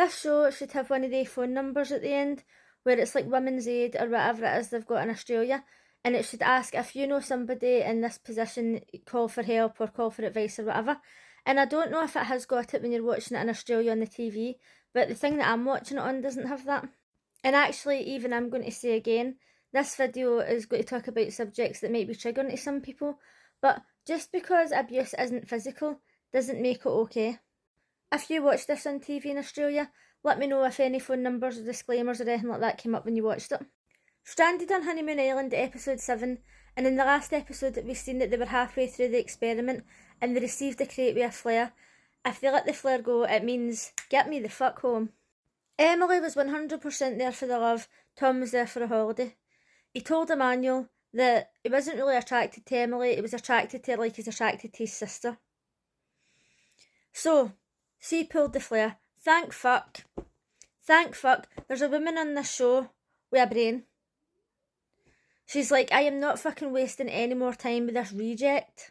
This show should have one of the phone numbers at the end, where it's like Women's Aid or whatever it is they've got in Australia, and it should ask if you know somebody in this position, call for help or call for advice or whatever. And I don't know if it has got it when you're watching it in Australia on the TV, but the thing that I'm watching it on doesn't have that. And actually, even I'm going to say again, this video is going to talk about subjects that might be triggering to some people, but just because abuse isn't physical doesn't make it okay. If you watched this on TV in Australia, let me know if any phone numbers or disclaimers or anything like that came up when you watched it. Stranded on Honeymoon Island, episode 7, and in the last episode we've seen that they were halfway through the experiment and they received a crate with a flare. If they let the flare go, it means get me the fuck home. Emily was 100% there for the love, Tom was there for a holiday. He told Emmanuel that he wasn't really attracted to Emily, he was attracted to her like he's attracted to his sister. So, she pulled the flare. Thank fuck. There's a woman on this show with a brain. She's like, I am not fucking wasting any more time with this reject.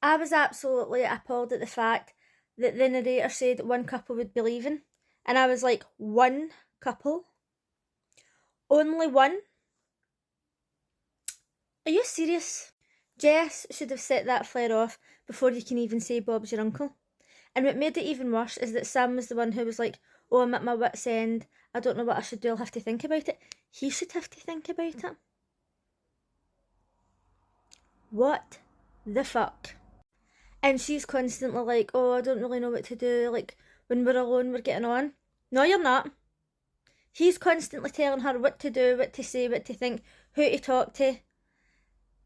I was absolutely appalled at the fact that the narrator said one couple would be leaving. And I was like, one couple? Only one? Are you serious? Jess should have set that flare off before you can even say Bob's your uncle. And what made it even worse is that Sam was the one who was like, oh, I'm at my wit's end, I don't know what I should do, I'll have to think about it. He should have to think about it. What the fuck? And she's constantly like, oh, I don't really know what to do, like, when we're alone, we're getting on. No, you're not. He's constantly telling her what to do, what to say, what to think, who to talk to.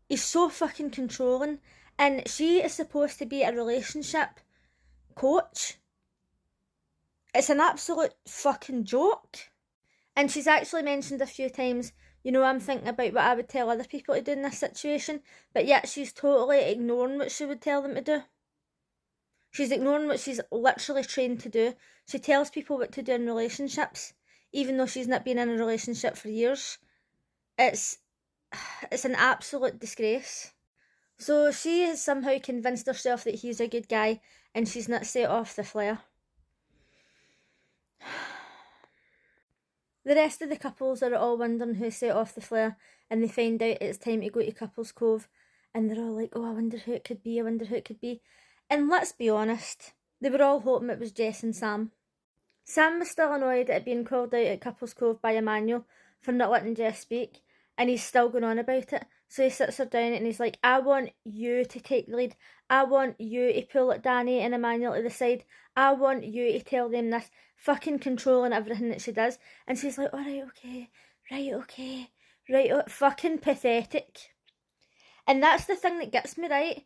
He's so fucking controlling. And she is supposed to be a relationship coach. It's an absolute fucking joke. And she's actually mentioned a few times, you know, I'm thinking about what I would tell other people to do in this situation, but yet she's totally ignoring what she would tell them to do. She's ignoring what she's literally trained to do. She tells people what to do in relationships, even though she's not been in a relationship for years. It's an absolute disgrace. So she has somehow convinced herself that he's a good guy and she's not set off the flare. The rest of the couples are all wondering who set off the flare, and they find out it's time to go to Couples Cove, and they're all like, oh, I wonder who it could be, And let's be honest, they were all hoping it was Jess and Sam. Sam was still annoyed at being called out at Couples Cove by Emmanuel for not letting Jess speak, and he's still going on about it. So he sits her down and he's like, I want you to take the lead. I want you to pull at Danny and Emmanuel to the side. I want you to tell them this. Fucking controlling everything that she does. And she's like, alright, okay. Fucking pathetic. And that's the thing that gets me, right?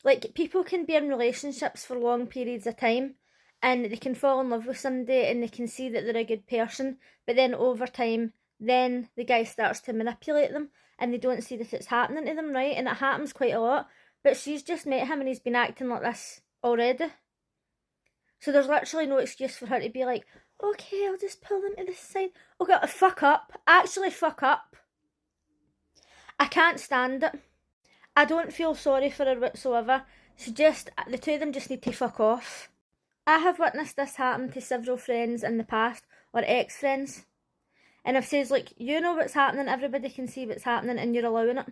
Like, people can be in relationships for long periods of time and they can fall in love with somebody and they can see that they're a good person, but then over time, then the guy starts to manipulate them and they don't see that it's happening to them, right? And it happens quite a lot. But she's just met him and he's been acting like this already. So there's literally no excuse for her to be like, okay, I'll just pull them to the side. Okay, fuck up. Actually fuck up. I can't stand it. I don't feel sorry for her whatsoever. The two of them just need to fuck off. I have witnessed this happen to several friends in the past, or ex-friends. And I've said, like, you know what's happening, everybody can see what's happening, and you're allowing it.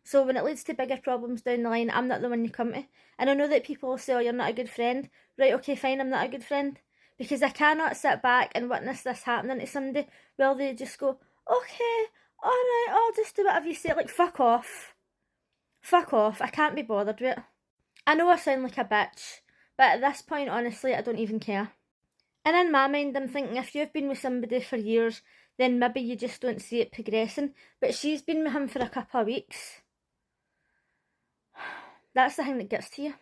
So when it leads to bigger problems down the line, I'm not the one you come to. And I know that people will say, oh, you're not a good friend. Right, okay, fine, I'm not a good friend. Because I cannot sit back and witness this happening to somebody while they just go, okay, alright, I'll just do whatever you say. Like, fuck off. Fuck off, I can't be bothered with it. I know I sound like a bitch, but at this point, honestly, I don't even care. And in my mind, I'm thinking, if you've been with somebody for years, then maybe you just don't see it progressing. But she's been with him for a couple of weeks. That's the thing that gets to you.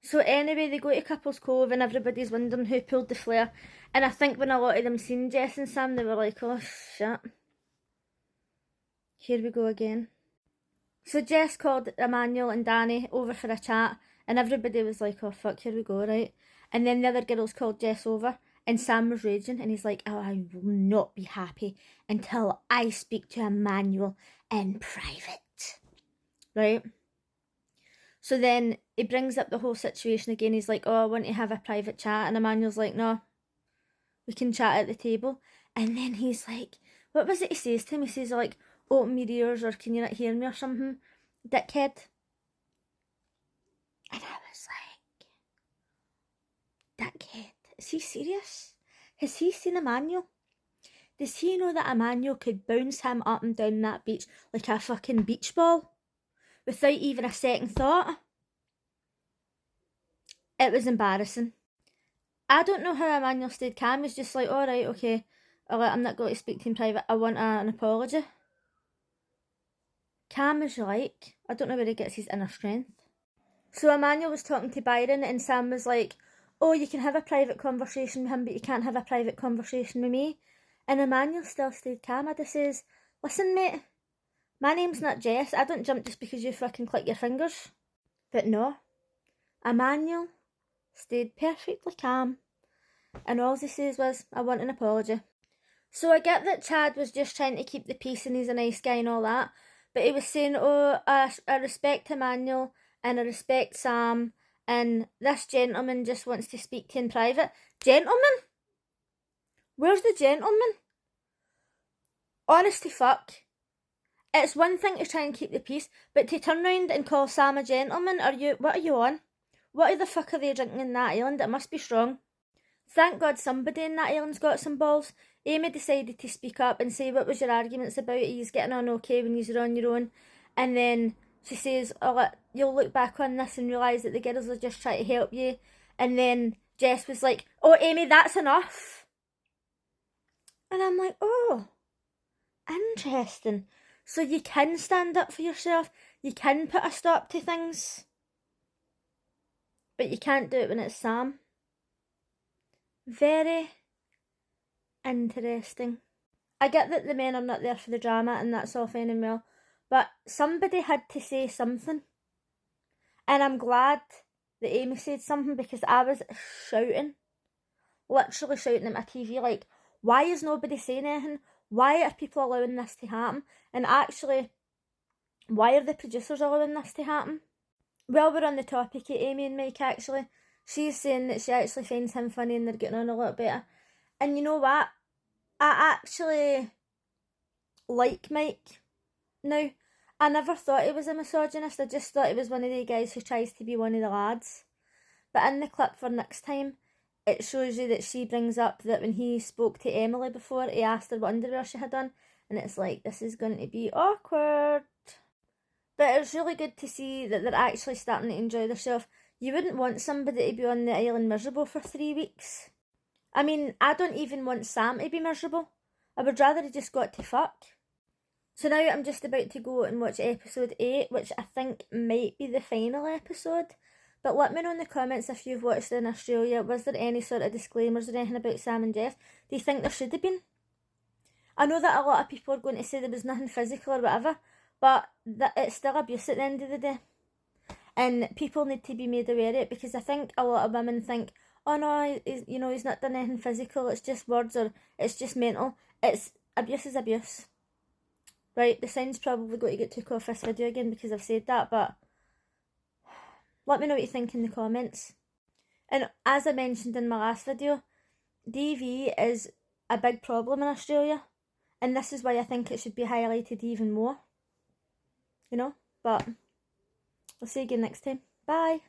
So anyway, they go to Couples Cove and everybody's wondering who pulled the flare. And I think when a lot of them seen Jess and Sam, they were like, oh shit. Here we go again. So Jess called Emmanuel and Danny over for a chat and everybody was like, oh fuck, here we go, right? And then the other girls called Jess over and Sam was raging and he's like, oh, I will not be happy until I speak to Emmanuel in private. Right? So then he brings up the whole situation again. He's like, oh, I want to have a private chat. And Emmanuel's like, no, we can chat at the table. And then he's like, what was it he says to him? He says like, open your ears or can you not hear me or something, dickhead. And I was like, dickhead, is he serious? Has he seen a manual? Does he know that a manual could bounce him up and down that beach like a fucking beach ball without even a second thought? It was embarrassing. I don't know how Emmanuel stayed calm. He's just like, alright, okay, I'm not going to speak to him in private. I want an apology. Calm as you like. I don't know where he gets his inner strength. So Emmanuel was talking to Byron and Sam was like, oh, you can have a private conversation with him, but you can't have a private conversation with me. And Emmanuel still stayed calm. I just says, listen mate, my name's not Jess. I don't jump just because you fucking click your fingers. But no, Emmanuel stayed perfectly calm. And all he says was, I want an apology. So I get that Chad was just trying to keep the peace and he's a nice guy and all that. But he was saying, oh, I respect Emmanuel and I respect Sam. And this gentleman just wants to speak to you in private. Gentleman? Where's the gentleman? Honest to fuck. It's one thing to try and keep the peace, but to turn round and call Sam a gentleman, what are you on? What the fuck are they drinking in that island? It must be strong. Thank God somebody in that island's got some balls. Amy decided to speak up and say, what was your arguments about? He's getting on okay when you're on your own. And then she says, oh, you'll look back on this and realise that the girls are just trying to help you. And then Jess was like, oh, Amy, that's enough. And I'm like, oh, interesting. So you can stand up for yourself. You can put a stop to things. But you can't do it when it's Sam. Very interesting. I get that the men are not there for the drama and that's all fine and well, but somebody had to say something. And I'm glad that Amy said something because I was shouting. Literally shouting at my TV like, why is nobody saying anything? Why are people allowing this to happen? And actually, why are the producers allowing this to happen? Well, we're on the topic of Amy and Mike actually. She's saying that she actually finds him funny and they're getting on a lot better. And you know what? I actually like Mike now. I never thought he was a misogynist. I just thought he was one of the guys who tries to be one of the lads. But in the clip for next time, it shows you that she brings up that when he spoke to Emily before, he asked her what underwear she had on. And it's like, this is going to be awkward. But it's really good to see that they're actually starting to enjoy themselves. You wouldn't want somebody to be on the island miserable for 3 weeks. I mean, I don't even want Sam to be miserable. I would rather he just got to fuck. So now I'm just about to go and watch episode 8, which I think might be the final episode. But let me know in the comments if you've watched it in Australia. Was there any sort of disclaimers or anything about Sam and Jess? Do you think there should have been? I know that a lot of people are going to say there was nothing physical or whatever, but that it's still abuse at the end of the day. And people need to be made aware of it because I think a lot of women think, oh no, he's not done anything physical, it's just words or it's just mental. It's abuse is abuse. Right, the sound's probably going to get took off this video again because I've said that, but let me know what you think in the comments. And as I mentioned in my last video, DV is a big problem in Australia, and this is why I think it should be highlighted even more. But I'll see you again next time. Bye.